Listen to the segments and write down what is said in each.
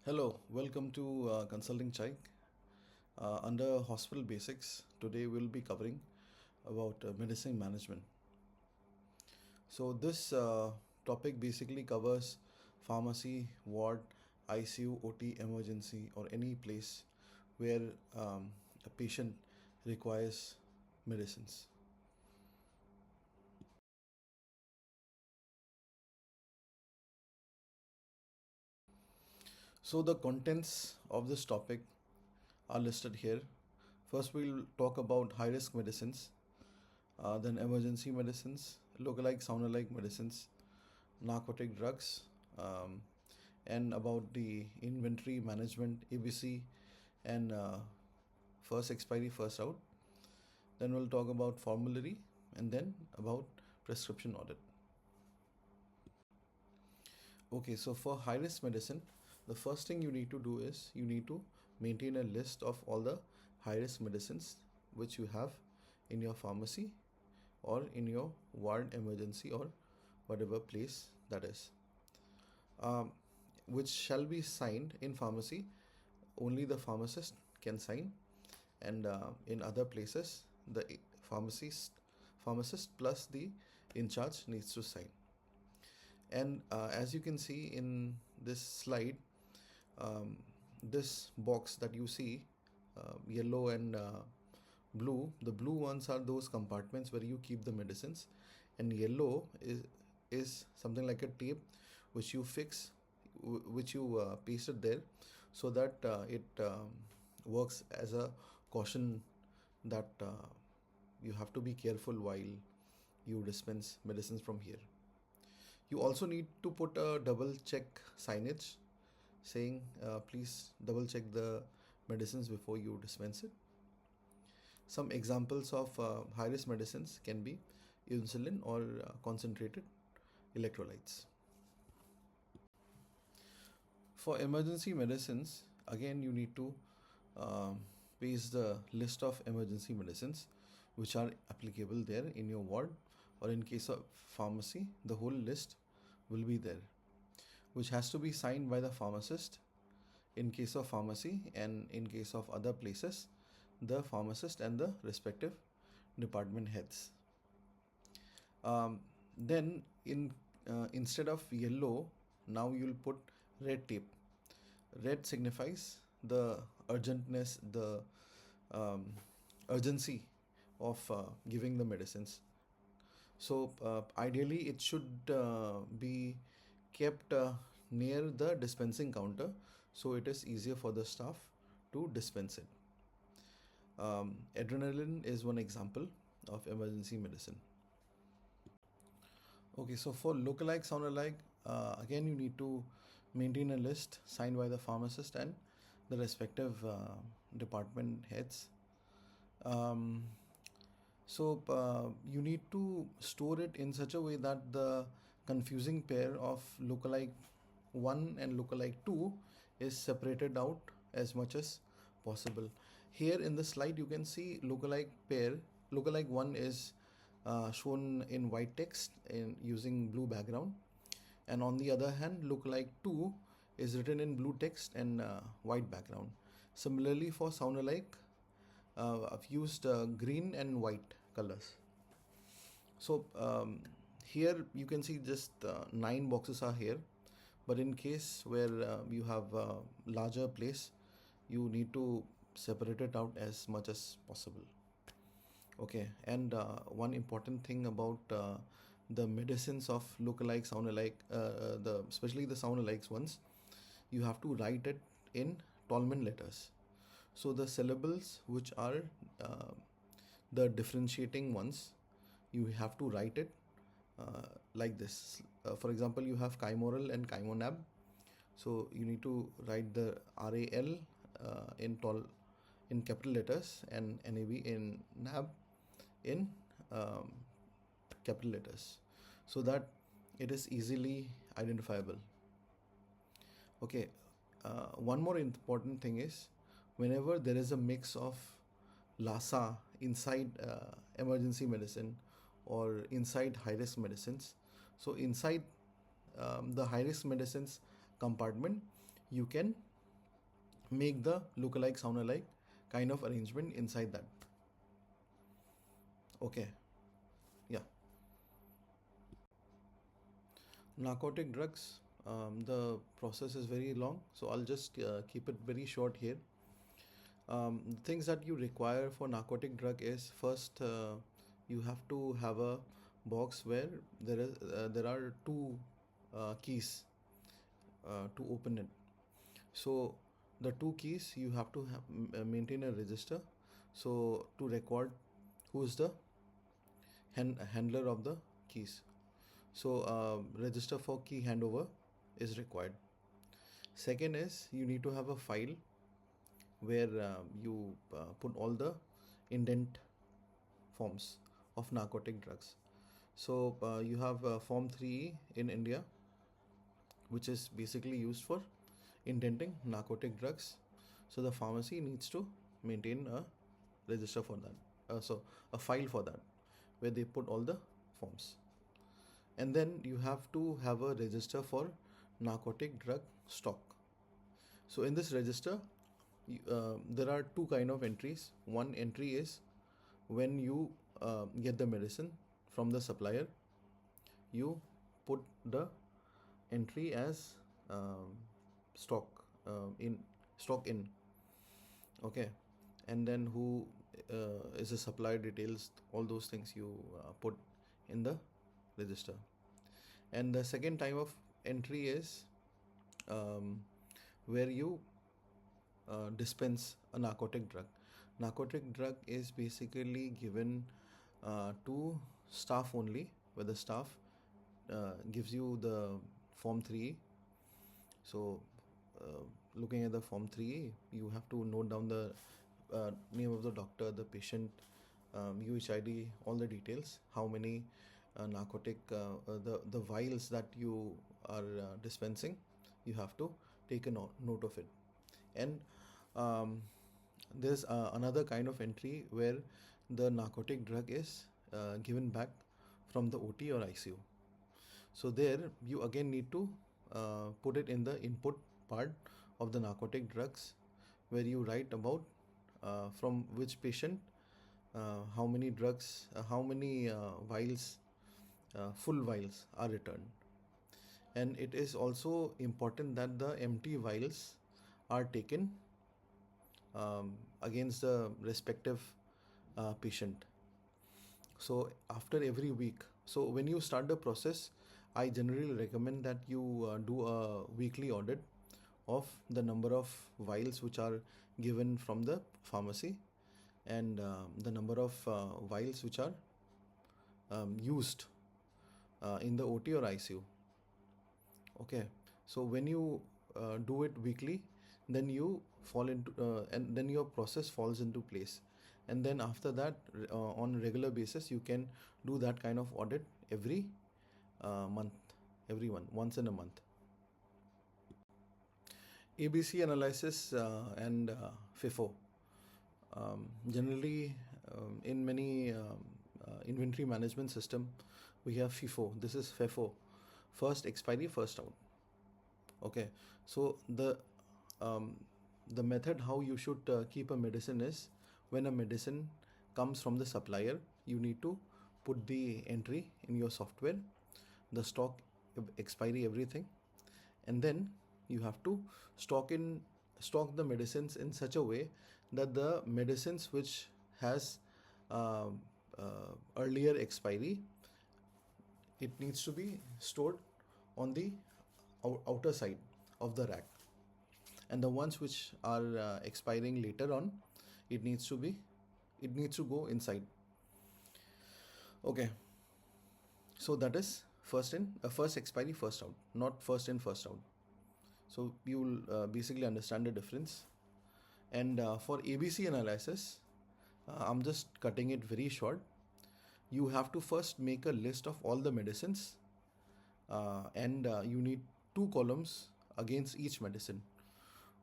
Hello, welcome to Consulting Chai. Under Hospital Basics, today we'll be covering about medicine management. So this topic basically covers pharmacy, ward, ICU, OT, emergency, or any place where a patient requires medicines. So the contents of this topic are listed here. First, we'll talk about high risk medicines, then emergency medicines, lookalike, sound-alike medicines, narcotic drugs, um, and about the inventory management, ABC, and first expiry, first out. Then we'll talk about formulary and then about prescription audit. Okay, so for high risk medicine, the first thing you need to do is you need to maintain a list of all the high risk medicines which you have in your pharmacy or in your ward emergency or whatever place that is, um, which shall be signed in pharmacy. Only the pharmacist can sign, and in other places, the pharmacist plus the in charge needs to sign. And as you can see in this slide, um, this box that you see, yellow and blue, the blue ones are those compartments where you keep the medicines, and yellow is something like a tape which you fix, which you paste it there, so that it works as a caution that you have to be careful while you dispense medicines from here. You also need to put a double check signage saying please double check the medicines before you dispense it. Some examples of high risk medicines can be insulin or concentrated electrolytes. For emergency medicines, again you need to paste the list of emergency medicines which are applicable there in your ward, or in case of pharmacy, the whole list will be there, which has to be signed by the pharmacist in case of pharmacy, and in case of other places, the pharmacist and the respective department heads. Then instead of yellow, now you'll put red tape. Red signifies the urgentness, the um, urgency of giving the medicines. So ideally it should be kept near the dispensing counter, so it is easier for the staff to dispense it. Adrenaline is one example of emergency medicine. Okay, so for lookalike, sound-alike, again you need to maintain a list signed by the pharmacist and the respective department heads. Um, so you need to store it in such a way that the confusing pair of lookalike 1 and lookalike 2 is separated out as much as possible. Here in the slide you can see lookalike pair. Lookalike 1 is shown in white text in using blue background, and on the other hand lookalike 2 is written in blue text and white background. Similarly for sound alike, I've used green and white colors. So here you can see just 9 boxes are here, but in case where you have a larger place, you need to separate it out as much as possible. Okay, and one important thing about the medicines of lookalike, sound alike, the especially the sound alikes ones, you have to write it in Tolman letters. So the syllables which are uh, the differentiating ones, you have to write it like this. For example, you have chimoral and chimonab, so you need to write the RAL in capital letters and NAB in NAB in um, capital letters, so that it is easily identifiable. Okay, one more important thing is whenever there is a mix of LASA inside emergency medicine or inside high risk medicines, so inside the high risk medicines compartment, you can make the look-alike sound alike kind of arrangement inside that. Okay, yeah. Narcotic drugs, the process is very long, so I'll just keep it very short here. Things that you require for narcotic drug is first, you have to have a box where there are two keys to open it. So the two keys you have to maintain a register, so to record who is the handler of the keys. So register for key handover is required. Second is you need to have a file where you put all the indent forms of narcotic drugs. So you have Form 3E in India, which is basically used for indenting narcotic drugs. So the pharmacy needs to maintain a register for that. So a file for that, where they put all the forms. And then you have to have a register for narcotic drug stock. So in this register, there are two kind of entries. One entry is when you get the medicine from the supplier, you put the entry as stock in stock in. Okay, and then who is the supplier details, all those things you put in the register. And the second type of entry is where you dispense a narcotic drug. Narcotic drug is basically given to staff only, where the staff gives you the Form 3. So looking at the Form 3, you have to note down the name of the doctor, the patient, UHID, all the details, how many narcotic, the vials that you are dispensing, you have to take a note of it. And there's another kind of entry where the narcotic drug is given back from the OT or ICU. So there you again need to put it in the input part of the narcotic drugs, where you write about from which patient how many drugs, how many vials, full vials are returned. And it is also important that the empty vials are taken against the respective patient. So after every week, so when you start the process, I generally recommend that you do a weekly audit of the number of vials which are given from the pharmacy, and the number of vials which are used in the OT or ICU. Okay, so when you do it weekly, then you fall into and then your process falls into place. And then after that, on a regular basis, you can do that kind of audit every month, once in a month. ABC analysis and FIFO. Generally, in many inventory management system, we have FIFO. This is FIFO, first expiry, first out. Okay, so the method how you should keep a medicine is, when a medicine comes from the supplier, you need to put the entry in your software, the stock, expiry, everything, and then you have to stock the medicines in such a way that the medicines which has earlier expiry, it needs to be stored on the outer side of the rack, and the ones which are expiring later on, it needs to go inside. Okay, so that is first expiry, first out, not first in, first out. So you will basically understand the difference. And for ABC analysis, I'm just cutting it very short. You have to first make a list of all the medicines, and you need two columns against each medicine.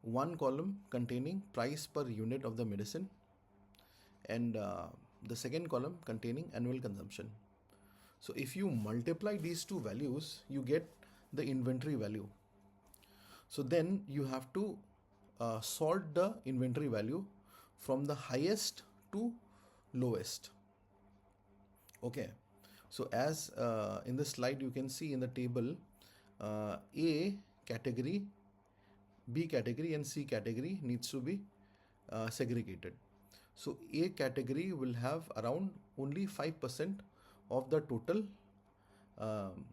One column containing price per unit of the medicine, and the second column containing annual consumption. So if you multiply these two values, you get the inventory value. So then you have to sort the inventory value from the highest to lowest. Okay, so as in the slide you can see in the table, A category, B category and C category needs to be segregated. So A category will have around only 5% of the total um,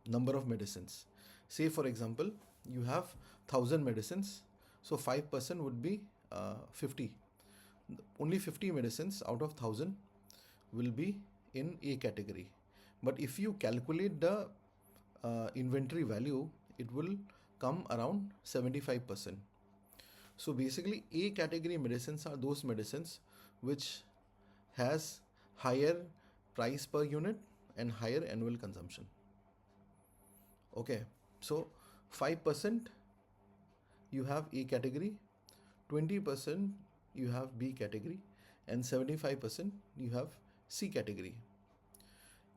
number of medicines. Say for example, you have 1000 medicines, so 5% would be 50. Only 50 medicines out of 1000 will be in A category. But if you calculate the inventory value, it will come around 75%. So basically, A category medicines are those medicines which has higher price per unit and higher annual consumption. Okay, so 5% you have A category, 20% you have B category, and 75% you have C category.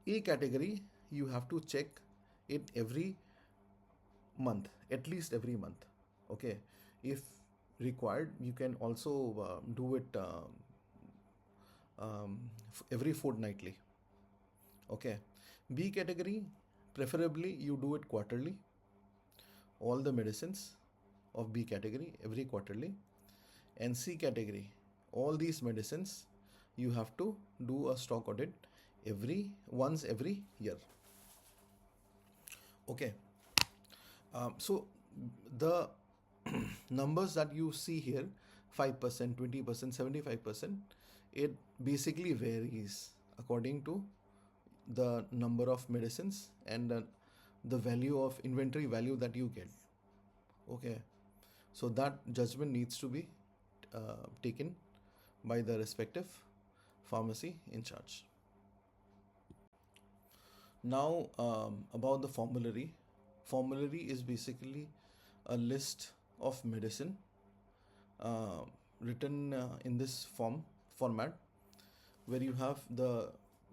A category you have to check it every month, at least every month. Okay, if required, you can also do it every fortnightly. Okay, B category, preferably you do it quarterly. All the medicines of B category every quarterly. And C category, all these medicines you have to do a stock audit once every year. Okay, so the numbers that you see here, 5%, 20%, 75%, it basically varies according to the number of medicines and the value of inventory value that you get. Okay, so that judgment needs to be taken by the respective pharmacy in charge. Now about the formulary. Formulary is basically a list of medicine written in this format, where you have the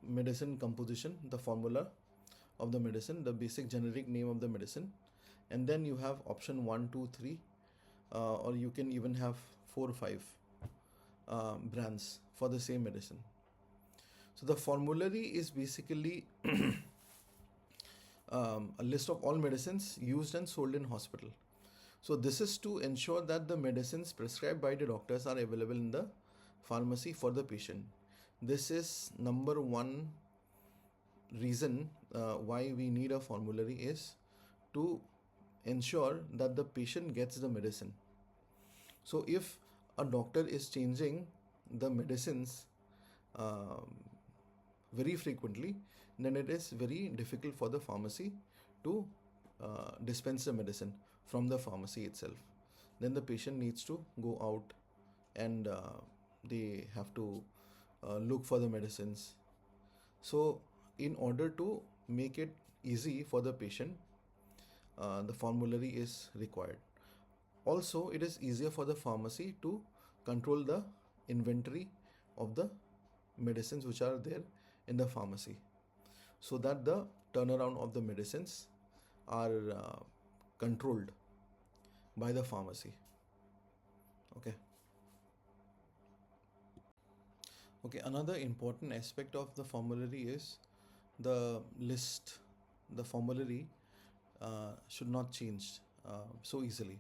medicine composition, the formula of the medicine, the basic generic name of the medicine, and then you have option 1, 2, 3, or you can even have 4 or 5 brands for the same medicine. So the formulary is basically a list of all medicines used and sold in hospital. So this is to ensure that the medicines prescribed by the doctors are available in the pharmacy for the patient. This is number one reason why we need a formulary, is to ensure that the patient gets the medicine. So if a doctor is changing the medicines very frequently, then it is very difficult for the pharmacy to dispense the medicine from the pharmacy itself. Then the patient needs to go out and they have to look for the medicines. So in order to make it easy for the patient, the formulary is required. Also, it is easier for the pharmacy to control the inventory of the medicines which are there in the pharmacy, so that the turnaround of the medicines are controlled by the pharmacy. Okay. Okay, another important aspect of the formulary is the list. The formulary should not change so easily.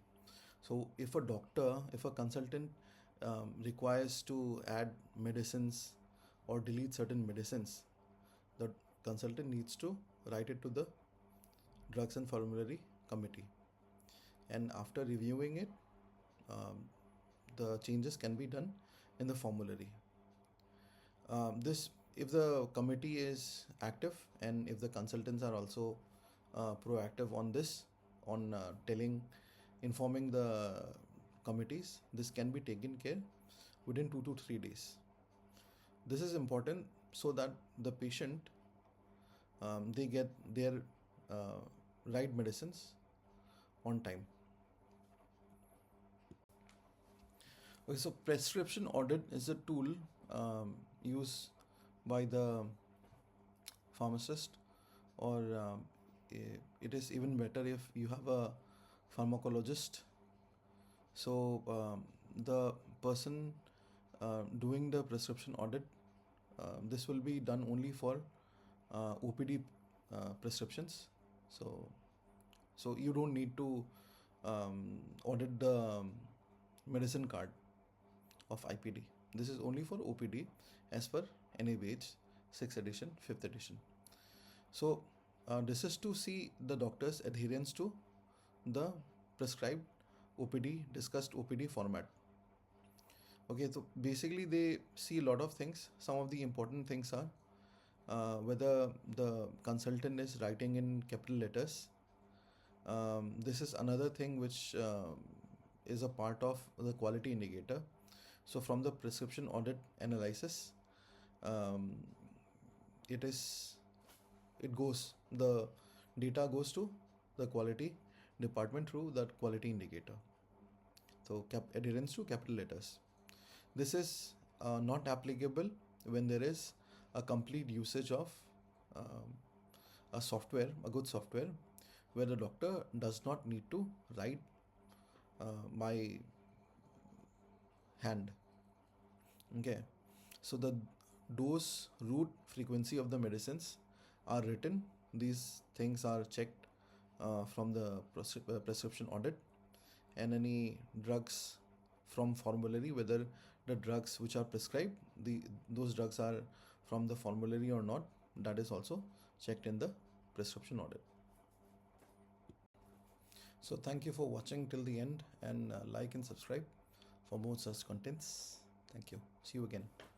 So if a consultant requires to add medicines or delete certain medicines, the consultant needs to write it to the Drugs and Formulary Committee. And after reviewing it, the changes can be done in the formulary. If the committee is active and if the consultants are also proactive on this, on informing the committees, this can be taken care within 2 to 3 days. This is important so that the patient they get their right medicines on time. Okay, so prescription audit is a tool used by the pharmacist, or it is even better if you have a pharmacologist So the person doing the prescription audit, this will be done only for OPD prescriptions. So you don't need to audit the medicine card of IPD. This is only for OPD as per NABH 6th edition, 5th edition. So this is to see the doctor's adherence to the prescribed OPD, discussed OPD format. Okay, so basically they see a lot of things. Some of the important things are whether the consultant is writing in capital letters. This is another thing which is a part of the quality indicator. So from the prescription audit analysis, um, the data goes to the quality department through that quality indicator. So adherence to capital letters. This is not applicable when there is a complete usage of um, a good software, where the doctor does not need to write by hand. Okay, so the dose, route, frequency of the medicines are written. These things are checked from the prescription audit, and any drugs from formulary, whether the drugs which are prescribed, those drugs are from the formulary or not, that is also checked in the prescription audit. So thank you for watching till the end, and like and subscribe for more such contents. Thank you. See you again.